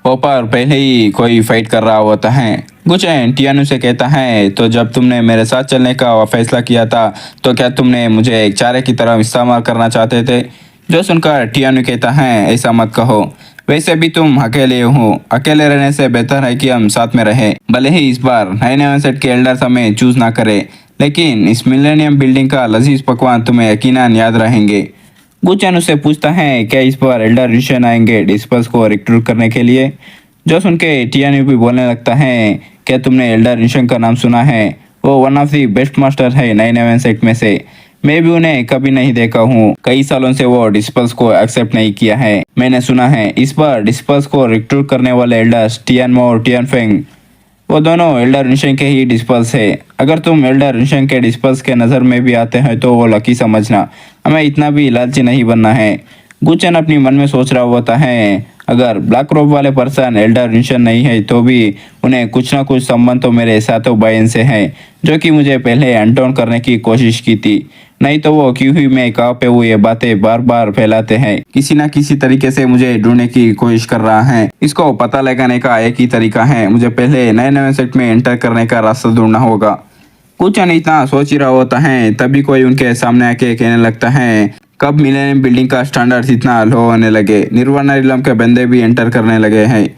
ओपर पहले ही कोई फाइट कर रहा होता है। गुचैन टियानु से कहता है, तो जब तुमने मेरे साथ चलने का फैसला किया था तो क्या तुमने मुझे एक चारे की तरह इस्तेमाल करना चाहते थे? जो सुनकर टियानु कहता है, ऐसा मत कहो। वैसे भी तुम अकेले हो, अकेले रहने से बेहतर है कि हम साथ में रहें। भले ही इस बार 9/11 सेट के एल्डर्स हमें चूज ना करे, लेकिन इस मिलेनियम बिल्डिंग का लजीज पकवान तुम्हें यकीनन याद रहेंगे। गुचैन उससे पूछता है, क्या इस बार एल्डर रिशन आएंगे डिस्पर्स को रिक्रूट करने के लिए? जो सुन के टियानु भी बोलने लगता है, क्या तुमने एल्डर रिशन का नाम सुना है? वो one of the best master है 9/11 सेट में से। मैं भी उन्हें कभी नहीं देखा हूँ, कई सालों से वो डिस्पर्स को एक्सेप्ट नहीं किया है। मैंने सुना है इस बार डिस्पर्स को रिक्रूट करने वाले एल्डर्स टियानमो और टियानफेंग, वो दोनों एल्डर रिशन के ही डिस्पर्स है। अगर तुम एल्डर रिशन के डिस्पर्स के नज़र में भी आते हैं तो वो लकी समझना, हमें इतना भी लालची नहीं बनना है। गुचैन अपनी मन में सोच रहा होता है, अगर ब्लैक रोब वाले पर्सन एल्डर रिशन नहीं है तो भी उन्हें कुछ ना कुछ संबंध तो मेरे साथों बहन से है, जो कि मुझे पहले अनटाउन करने की कोशिश की थी। नहीं तो वो क्यों ही मैं कहाँ पे हुए बातें बार बार फैलाते हैं। किसी ना किसी तरीके से मुझे ढूंढने की कोशिश कर रहा है। इसको पता लगाने का एक ही तरीका है, मुझे पहले नए नए सेट में एंटर करने का रास्ता ढूंढना होगा। कुछ नहीं इतना सोच ही रहा होता है, तभी कोई उनके सामने आके कहने लगता है, कब मिलेनियम बिल्डिंग का स्टैंडर्ड इतना लो होने लगे, निर्वाणा रिलम के बंदे भी एंटर करने लगे हैं।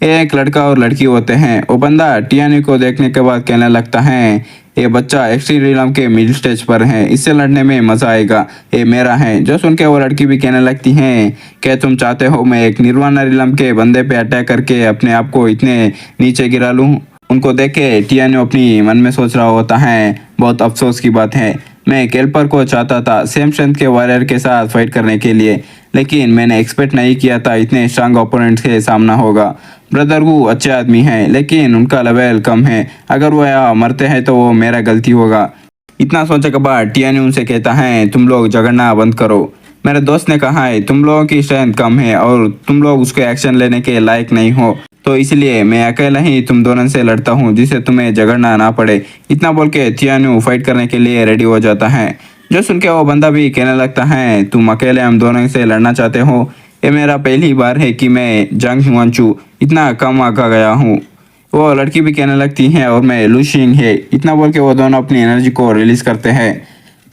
एक लड़का और लड़की होते हैं। वो बंदा टियानी को देखने के बाद कहने लगता है, ये बच्चा एक्सट्रीम रिलम के मिडिल स्टेज पर है, इससे लड़ने में मजा आएगा, ये मेरा है। जो सुन के वो लड़की भी कहने लगती है, क्या तुम चाहते हो मैं एक निर्वाणा रिलम के बंदे पे अटैक करके अपने आप को इतने नीचे गिरा लूं? उनको देख के टियानो अपनी मन में सोच रहा होता है, बहुत अफसोस की बात है, मैं केल्पर को चाहता था सेम स्ट्रेंथ के वॉरियर के साथ फाइट करने के लिए, लेकिन मैंने एक्सपेक्ट नहीं किया था इतने स्ट्रांग ओपोनेंट्स के सामना होगा। ब्रदर वो अच्छे आदमी हैं, लेकिन उनका लेवल कम है, अगर वो यहाँ मरते हैं तो वो मेरा गलती होगा। इतना सोचने के बाद टियानो उनसे कहता है, तुम लोग झगड़ना बंद करो। मेरे दोस्त ने कहा है तुम लोगों की स्ट्रेंथ कम है और तुम लोग उसके एक्शन लेने के लायक नहीं हो, तो इसलिए मैं अकेला ही तुम दोनों से लड़ता हूँ जिससे तुम्हें झगड़ना ना पड़े। इतना बोल के टियानो फाइट करने के लिए रेडी हो जाता है। जो सुन के वो बंदा भी कहने लगता है, तुम अकेले हम दोनों से लड़ना चाहते हो? ये मेरा पहली बार है कि मैं जंग हुआंचू इतना कम आका गया हूँ। वो लड़की भी कहने लगती है, और मैं लूशिंग है। इतना बोल के वो दोनों अपनी एनर्जी को रिलीज करते हैं।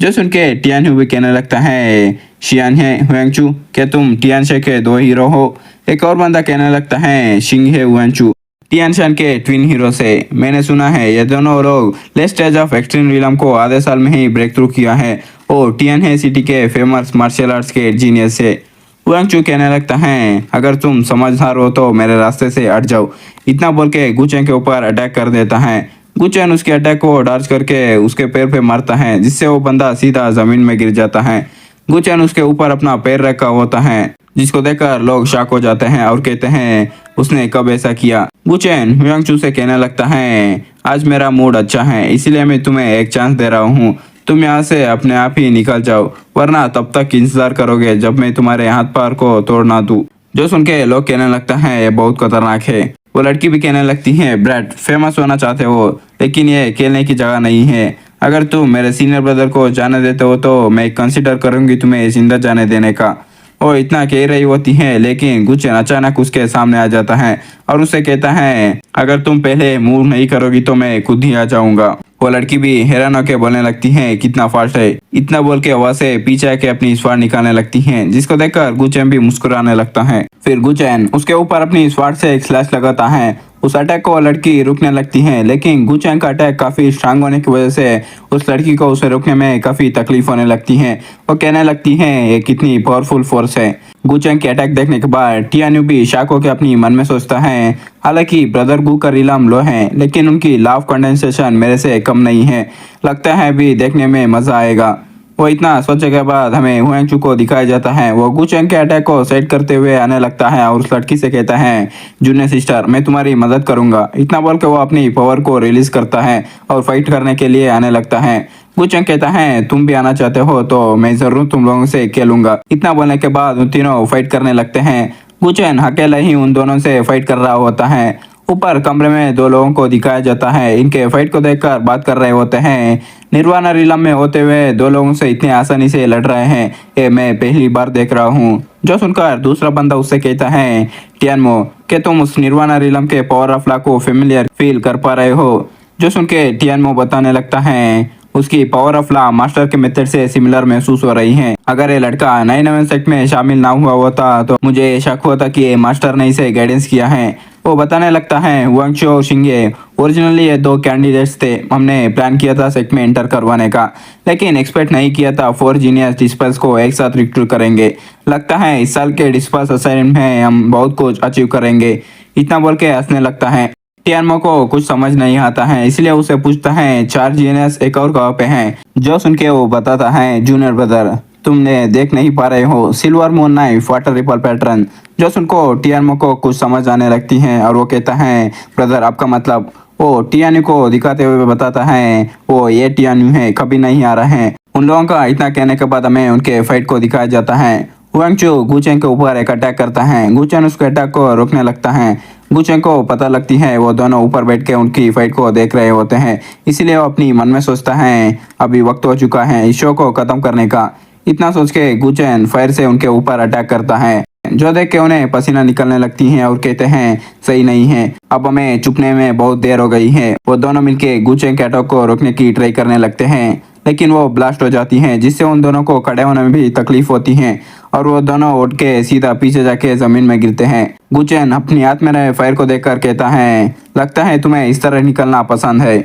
जो सुन के टियान भी कहने लगता है, शियान है हुआंचू, क्या तुम टियान शे के दो हीरो हो? एक और बंदा कहने लगता है, शिंग है हुआंचू, टियान शान के ट्विन हीरो से। मैंने सुना है ये दोनों लोग लेस्ट स्टेज ऑफ एक्सट्रीम रिलम को आधे साल में ही ब्रेक थ्रू किया है और टियान है सिटी के फेमस मार्शल आर्ट्स के जीनियस से। हुआंचू कहने लगता है, अगर तुम समझदार हो तो मेरे रास्ते से हट जाओ। इतना बोल के गुचैन के ऊपर अटैक कर देता है। गुचैन उसके अटैक को डॉज करके उसके पैर पे मारता है, जिससे वो बंदा सीधा जमीन में गिर जाता है। गुचैन उसके ऊपर अपना पैर रखा होता है, जिसको देखकर लोग शॉक हो जाते हैं और कहते हैं, उसने कब ऐसा किया? गुचैन हुआंचू से कहने लगता है, आज मेरा मूड अच्छा है, इसलिए मैं तुम्हें एक चांस दे रहा हूँ। तुम यहाँ से अपने आप ही निकल जाओ, वरना तब तक इंतजार करोगे जब मैं तुम्हारे हाथ पैर को तोड़ ना दूं। जो सुन के लोग कहने लगता है, ये बहुत खतरनाक है। वो लड़की भी कहने लगती है, ब्रैड फेमस होना चाहते हो, लेकिन ये खेलने की जगह नहीं है। अगर तुम मेरे सीनियर ब्रदर को जाने देते हो तो मैं कंसिडर करूंगी तुम्हें जिंदा जाने देने का। वो इतना कह रही होती है, लेकिन गुचैन अचानक उसके सामने आ जाता है और उससे कहता है, अगर तुम पहले मूव नहीं करोगी तो मैं खुद ही आ जाऊंगा। वो लड़की भी हैरान होकर बोलने लगती है, कितना फास्ट है। इतना बोल के वहां से पीछे आके अपनी स्वाड निकालने लगती है, जिसको देखकर गुचैन भी मुस्कुराने लगता है। फिर गुचैन उसके ऊपर अपनी स्वाड से एक स्लैश लगाता है। उस अटैक को लड़की रुकने लगती है, लेकिन गुचैन का अटैक काफी स्ट्रांग होने की वजह से उस लड़की को उसे रोकने में काफी तकलीफ होने लगती है। वो कहने लगती है, ये कितनी पावरफुल फोर्स है। गुचैन के अटैक देखने के बाद टियानु भी शॉक होकर अपनी मन में सोचता है, हालांकि ब्रदर गु का रिलम लो है, लेकिन उनकी लाव कंडेंसेशन मेरे से कम नहीं है, लगता है भी देखने में मजा आएगा। वो इतना सोचने के बाद हमें हुआंचू को दिखाया जाता है। वो गुचैन के अटैक को सेट करते हुए आने लगता है और उस लड़की से कहता है, जूनियर सिस्टर मैं तुम्हारी मदद करूंगा। इतना बोल के वो अपनी पावर को रिलीज करता है और फाइट करने के लिए आने लगता है। गुचैन कहता है, तुम भी आना चाहते हो तो मैं जरूर तुम लोगों से खेलूंगा। इतना बोलने के बाद उन तीनों फाइट करने लगते हैं। गुचैन अकेला ही उन दोनों से फाइट कर रहा होता है। ऊपर कमरे में दो लोगों को दिखाया जाता है, इनके फाइट को देखकर बात कर रहे होते हैं। निर्वाणा रिलम में होते हुए दो लोगों से इतने आसानी से लड़ रहे हैं, ये मैं पहली बार देख रहा हूँ। जो सुनकर दूसरा बंदा उससे कहता है, टियानमो, क्या तुम उस निर्वाणा रिलम के पावर ऑफ लॉ को फेमिलियर फील कर पा रहे हो? जो सुन के टियानमो बताने लगता है उसकी पावर ऑफ लॉ मास्टर के मेथड से सिमिलर महसूस हो रही है। अगर ये लड़का 9/11 सेक्ट में शामिल ना हुआ होता तो मुझे शक होता कि ये मास्टर ने इसे गाइडेंस किया है। वो बताने लगता है, वांगचो और शिंगे, ओरिजिनली ये दो कैंडिडेट्स थे। हमने प्लान किया था सेक्ट में एंटर करवाने का, लेकिन एक्सपेक्ट नहीं किया था 4 जीनियस डिस्पर्स को एक साथ रिक्रूट करेंगे। लगता है इस साल के डिस्पर्स असाइनमेंट में हम बहुत कुछ अचीव करेंगे। इतना बोल के हंसने लगता है। टियानमो को कुछ समझ नहीं आता है, इसलिए उसे पूछता है 4 जीनियस एक और कहाँ पे हैं? जो सुन के वो बताता है, जूनियर ब्रदर, तुमने देख नहीं पा रहे हो, silver moon knife, water ripple pattern. जो सुनको टियानमो को कुछ समझ आने लगती है और वो कहता है, ब्रदर आपका मतलब? वो टियानी को दिखाते हुए बताता है, वो ये टियानी है, कभी नहीं आ रहे हैं। उन लोगों का इतना कहने के बाद हमें उनके फाइट को दिखाया जाता है। हुआंगचू गुचेंग के ऊपर एक अटैक करता है। गुचेन उसके अटैक को रोकने लगता है। गुचेंग को पता लगती है वो दोनों ऊपर बैठ के उनकी फाइट को देख रहे होते हैं, इसलिए वो अपनी मन में सोचता है अभी वक्त हो चुका है इस शो को खत्म करने का। इतना सोच के गुचेन फायर से उनके ऊपर अटैक करता है। जो देख के उन्हें पसीना निकलने लगती है और कहते हैं सही नहीं है, अब हमें चुपने में बहुत देर हो गई है। वो दोनों मिलके गुचेंग के अटैक को रोकने की ट्राई करने लगते हैं, लेकिन वो ब्लास्ट हो जाती हैं, जिससे उन दोनों को खड़े होने में भी तकलीफ होती है और वो दोनों उठ के सीधा पीछे जाके जमीन में गिरते हैं। गुचेन अपनी हाथ में रहे फायर को देखकर कहता है, लगता है तुम्हें इस तरह निकलना पसंद है।